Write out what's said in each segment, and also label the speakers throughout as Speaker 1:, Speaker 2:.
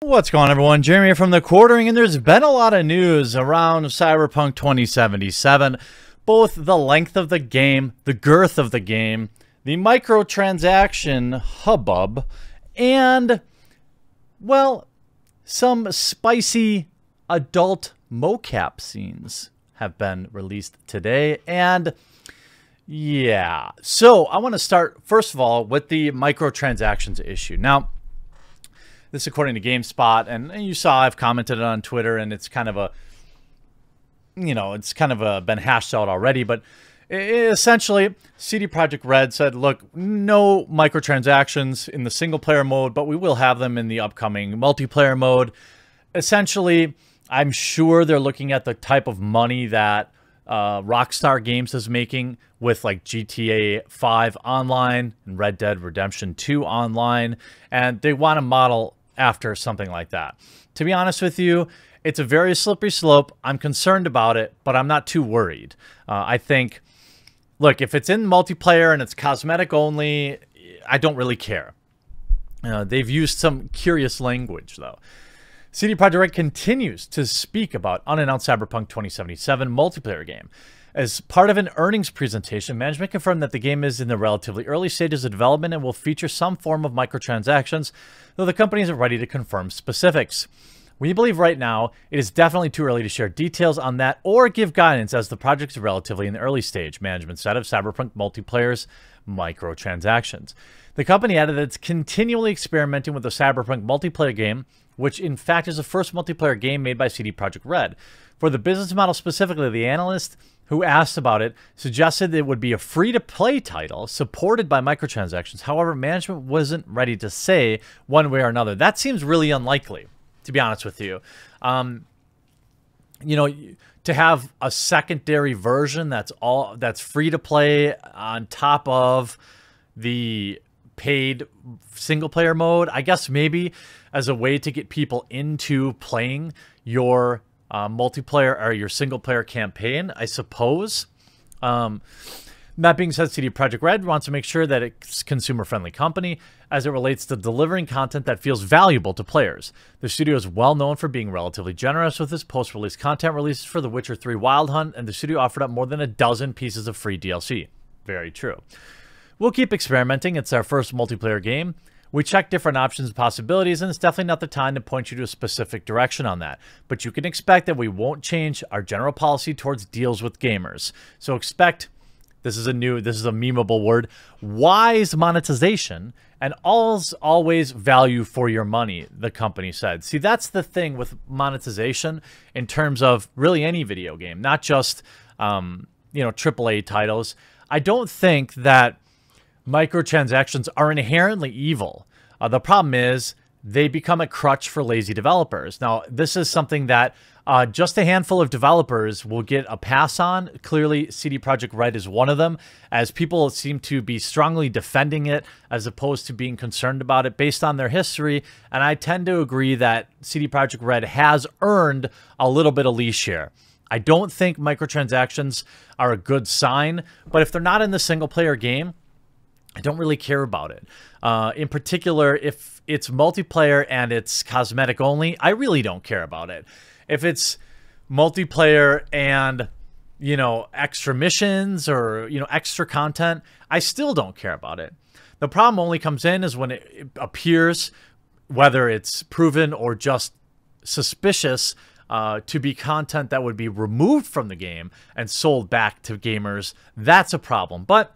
Speaker 1: What's going on, everyone? Jeremy here from The Quartering, and there's been a lot of news around Cyberpunk 2077. Both the length of the game, the girth of the game, the microtransaction hubbub, and, well, some spicy adult mocap scenes have been released today. And yeah, so I want to start, first of all, with the microtransactions issue. Now, this according to GameSpot, and you saw I've commented on Twitter, and it's kind of a, it's kind of been hashed out already, but essentially CD Projekt Red said, look, no microtransactions in the single player mode, but we will have them in the upcoming multiplayer mode. Essentially, I'm sure they're looking at the type of money that Rockstar Games is making with like GTA 5 online and Red Dead Redemption 2 online, and they want to model after something like that. To be honest with you, it's a very slippery slope. I'm concerned about it, but I'm not too worried. I think, look, if it's in multiplayer and it's cosmetic only, I don't really care. They've used some curious language, though. CD Projekt Red continues to speak about unannounced Cyberpunk 2077 multiplayer game. As part of an earnings presentation, management confirmed that the game is in the relatively early stages of development and will feature some form of microtransactions, though the company isn't ready to confirm specifics. We believe right now it is definitely too early to share details on that or give guidance, as the project is relatively in the early stage, management said of Cyberpunk multiplayer's microtransactions. The company added that it's continually experimenting with the Cyberpunk multiplayer game, which in fact is the first multiplayer game made by CD Projekt Red. For the business model specifically, the analyst who asked about it suggested it would be a free-to-play title supported by microtransactions. However, management wasn't ready to say one way or another. That seems really unlikely, to be honest with you. To have a secondary version that's free-to-play on top of the paid single-player mode, I guess maybe as a way to get people into playing your multiplayer or your single-player campaign, I suppose. That being said, CD Projekt Red wants to make sure that it's a consumer-friendly company as it relates to delivering content that feels valuable to players. The studio is well known for being relatively generous with its post-release content releases for The Witcher 3 Wild Hunt, and the studio offered up more than a dozen pieces of free DLC. Very true. We'll keep experimenting. It's our first multiplayer game. We check different options and possibilities, and it's definitely not the time to point you to a specific direction on that. But you can expect that we won't change our general policy towards deals with gamers. So expect, this is a memeable word, wise monetization and always value for your money, the company said. See, that's the thing with monetization in terms of really any video game, not just, AAA titles. I don't think that microtransactions are inherently evil. The problem is they become a crutch for lazy developers. Now, this is something that just a handful of developers will get a pass on. Clearly, CD Projekt Red is one of them, as people seem to be strongly defending it as opposed to being concerned about it based on their history. And I tend to agree that CD Projekt Red has earned a little bit of leash here. I don't think microtransactions are a good sign, but if they're not in the single-player game, I don't really care about it. In particular, if it's multiplayer and it's cosmetic only, I really don't care about it. If it's multiplayer and, extra missions or, extra content, I still don't care about it. The problem only comes in is when it appears, whether it's proven or just suspicious, to be content that would be removed from the game and sold back to gamers. That's a problem. But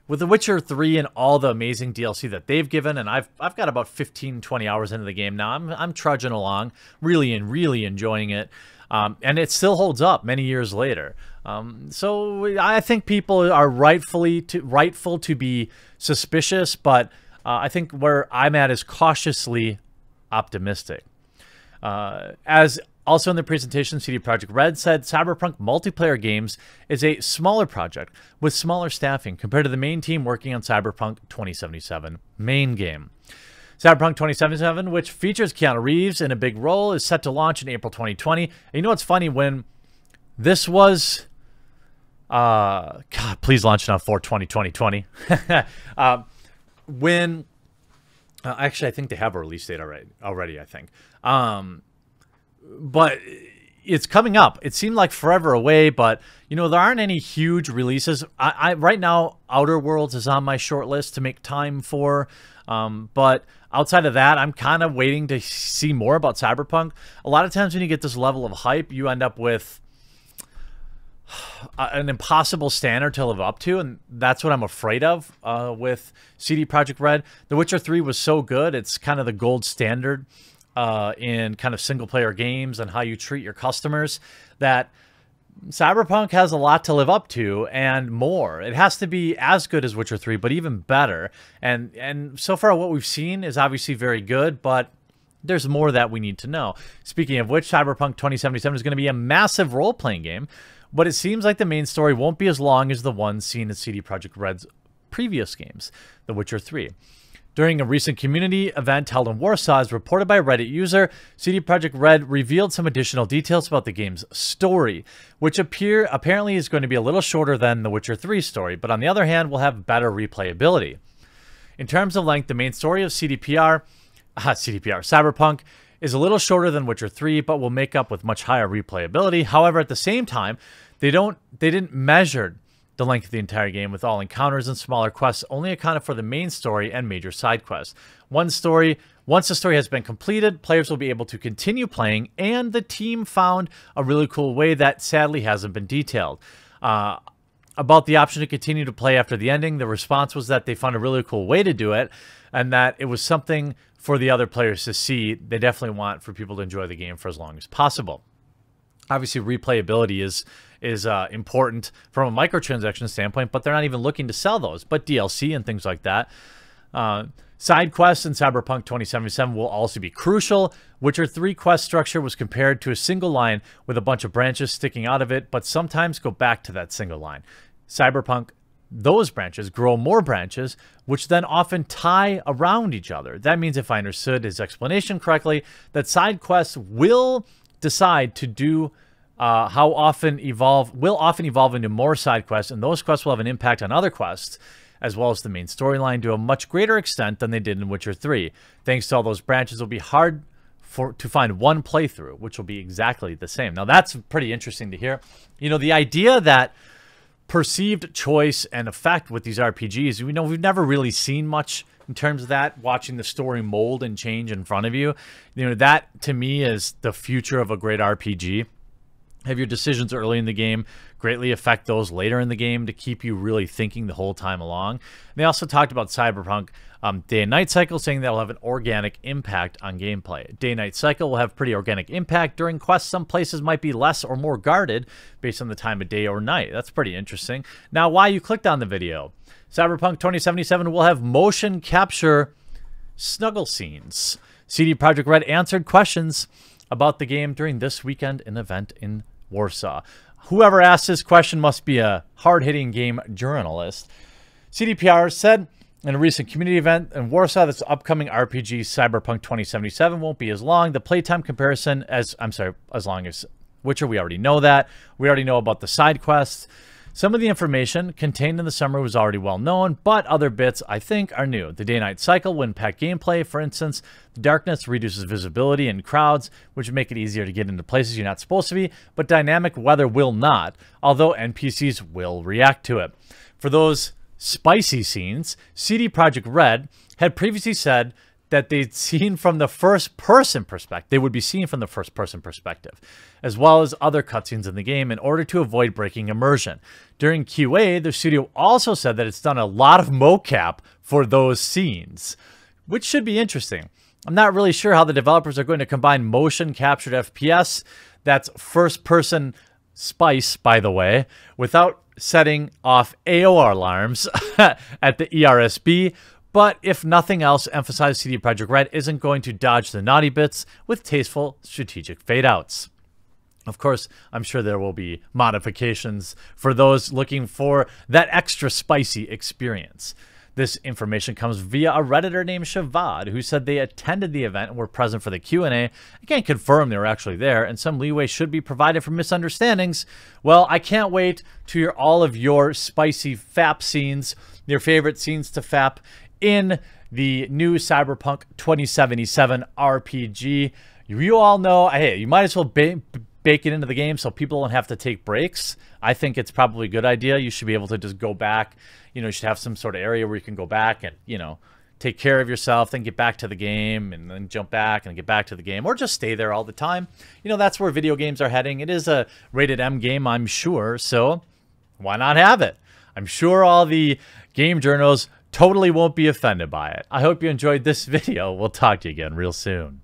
Speaker 1: with The Witcher 3 and all the amazing DLC that they've given, and I've got about 15, 20 hours into the game now. I'm trudging along, really enjoying it. And it still holds up many years later. So I think people are rightful to be suspicious, but I think where I'm at is cautiously optimistic. As also in the presentation, CD Projekt Red said Cyberpunk multiplayer games is a smaller project with smaller staffing compared to the main team working on Cyberpunk 2077 main game. Cyberpunk 2077, which features Keanu Reeves in a big role, is set to launch in April 2020. And you know what's funny? When this was... God, please launch it on 4/20/2020. When Actually, I think they have a release date already, I think. But it's coming up. It seemed like forever away, but there aren't any huge releases. I right now, Outer Worlds is on my short list to make time for. But outside of that, I'm kind of waiting to see more about Cyberpunk. A lot of times when you get this level of hype, you end up with an impossible standard to live up to, and that's what I'm afraid of with CD Projekt Red. The Witcher 3 was so good. It's kind of the gold standard in kind of single-player games and how you treat your customers, that Cyberpunk has a lot to live up to and more. It has to be as good as Witcher 3, but even better. And so far what we've seen is obviously very good, but there's more that we need to know. Speaking of which, Cyberpunk 2077 is going to be a massive role-playing game, but it seems like the main story won't be as long as the one seen in CD Projekt Red's previous games, The Witcher 3. During a recent community event held in Warsaw, as reported by a Reddit user, CD Projekt Red revealed some additional details about the game's story, which apparently is going to be a little shorter than The Witcher 3 story, but on the other hand, will have better replayability. In terms of length, the main story of Cyberpunk is a little shorter than Witcher 3, but will make up with much higher replayability. However, at the same time, they didn't measure the length of the entire game, with all encounters and smaller quests only accounted for the main story and major side quests. Once the story has been completed, players will be able to continue playing, and the team found a really cool way that sadly hasn't been detailed. About the option to continue to play after the ending, the response was that they found a really cool way to do it, and that it was something for the other players to see. They definitely want for people to enjoy the game for as long as possible. Obviously, replayability is important from a microtransaction standpoint, but they're not even looking to sell those, but DLC and things like that. Side quests in Cyberpunk 2077 will also be crucial. Witcher 3 quest structure was compared to a single line with a bunch of branches sticking out of it, but sometimes go back to that single line. Cyberpunk, those branches grow more branches, which then often tie around each other. That means, if I understood his explanation correctly, that side quests will decide to do will often evolve into more side quests, and those quests will have an impact on other quests, as well as the main storyline, to a much greater extent than they did in Witcher 3. Thanks to all those branches, it'll be hard to find one playthrough, which will be exactly the same. Now, that's pretty interesting to hear. The idea that perceived choice and effect with these RPGs, we've never really seen much in terms of that, watching the story mold and change in front of you. That, to me, is the future of a great RPG. Have your decisions early in the game greatly affect those later in the game to keep you really thinking the whole time along. And they also talked about Cyberpunk day and night cycle, saying that will have an organic impact on gameplay. Day and night cycle will have pretty organic impact. During quests, some places might be less or more guarded based on the time of day or night. That's pretty interesting. Now, why you clicked on the video. Cyberpunk 2077 will have motion capture snuggle scenes. CD Projekt Red answered questions about the game during this weekend an event in Warsaw. Whoever asked this question must be a hard-hitting game journalist. CDPR said in a recent community event in Warsaw, this upcoming RPG Cyberpunk 2077 won't be as long. The playtime comparison as long as Witcher, we already know that. We already know about the side quests. Some of the information contained in the summary was already well known, but other bits, I think, are new. The day-night cycle will impact gameplay. For instance, the darkness reduces visibility in crowds, which would make it easier to get into places you're not supposed to be, but dynamic weather will not, although NPCs will react to it. For those spicy scenes, CD Projekt Red had previously said that they'd seen from the first-person perspective. They would be seen from the first-person perspective, as well as other cutscenes in the game in order to avoid breaking immersion. During QA, the studio also said that it's done a lot of mocap for those scenes, which should be interesting. I'm not really sure how the developers are going to combine motion-captured FPS, that's first-person spice, by the way, without setting off AOR alarms at the ERSB. But if nothing else, emphasize CD Projekt Red isn't going to dodge the naughty bits with tasteful strategic fade-outs. Of course, I'm sure there will be modifications for those looking for that extra spicy experience. This information comes via a Redditor named Shavad, who said they attended the event and were present for the Q&A. I can't confirm they were actually there, and some leeway should be provided for misunderstandings. Well, I can't wait to hear all of your spicy FAP scenes, your favorite scenes to FAP, in the new Cyberpunk 2077 RPG. You all know, hey, you might as well bake it into the game so people don't have to take breaks. I think it's probably a good idea. You should be able to just go back. You know, you should have some sort of area where you can go back and, you know, take care of yourself, then get back to the game, and then jump back and get back to the game, or just stay there all the time. You know, that's where video games are heading. It is a rated M game, I'm sure, so why not have it? I'm sure all the game journals totally won't be offended by it. I hope you enjoyed this video. We'll talk to you again real soon.